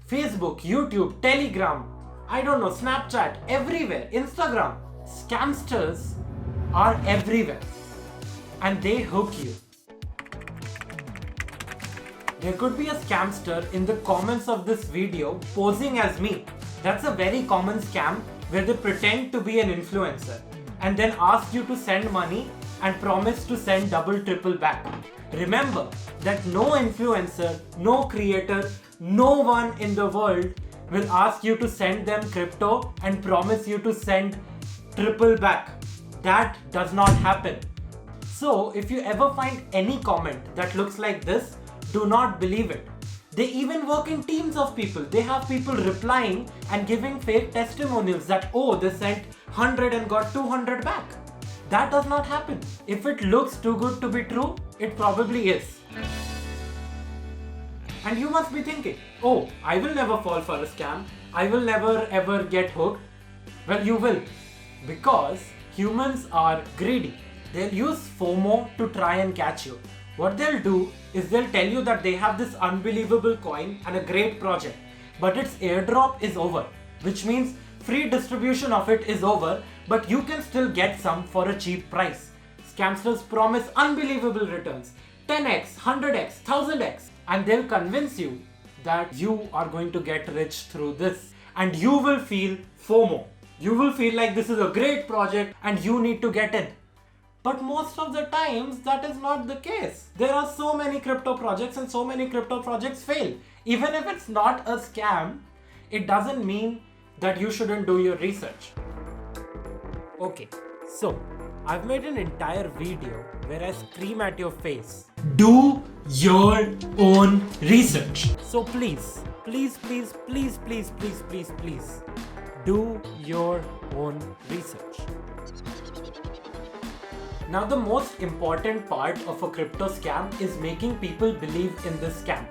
Facebook, YouTube, Telegram, I don't know, Snapchat, everywhere, Instagram. Scamsters are everywhere and they hook you. There could be a scamster in the comments of this video posing as me. That's a very common scam where they pretend to be an influencer and then ask you to send money and promise to send double, triple back. Remember that no influencer, no creator, no one in the world will ask you to send them crypto and promise you to send triple back. That does not happen. So if you ever find any comment that looks like this, do not believe it. They even work in teams of people. They have people replying and giving fake testimonials that, oh, they sent 100 and got 200 back. That does not happen. If it looks too good to be true, it probably is. And you must be thinking, oh, I will never fall for a scam. I will never ever get hooked. Well, you will. Because humans are greedy. They'll use FOMO to try and catch you. What they'll do is they'll tell you that they have this unbelievable coin and a great project, but its airdrop is over, which means free distribution of it is over, but you can still get some for a cheap price. Scamsters promise unbelievable returns, 10x, 100x, 1000x, and they'll convince you that you are going to get rich through this, and you will feel FOMO. You will feel like this is a great project and you need to get in. But most of the times that is not the case. There are so many crypto projects and so many crypto projects fail. Even if it's not a scam, it doesn't mean that you shouldn't do your research. Okay, so I've made an entire video where I scream at your face, do your own research. So please, please, please, please, please, please, please, please, do your own research. Now the most important part of a crypto scam is making people believe in this scam.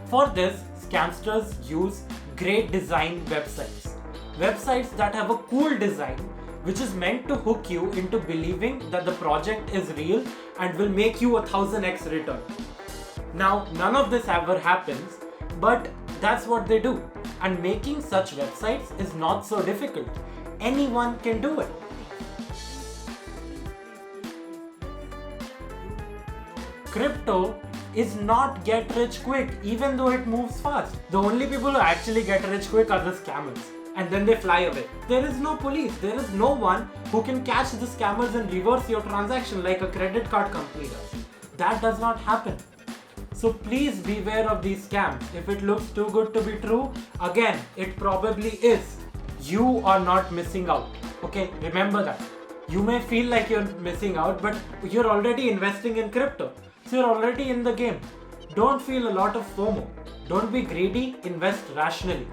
For this, scamsters use great design websites. Websites that have a cool design which is meant to hook you into believing that the project is real and will make you a 1000x return. Now none of this ever happens, but that's what they do. And making such websites is not so difficult. Anyone can do it. Crypto is not get rich quick, even though it moves fast. The only people who actually get rich quick are the scammers, and then they fly away. There is no police, there is no one who can catch the scammers and reverse your transaction like a credit card company does. That does not happen. So please beware of these scams. If it looks too good to be true, again, it probably is. You are not missing out. Okay, remember that. You may feel like you're missing out, but you're already investing in crypto. So you're already in the game. Don't feel a lot of FOMO. Don't be greedy, invest rationally.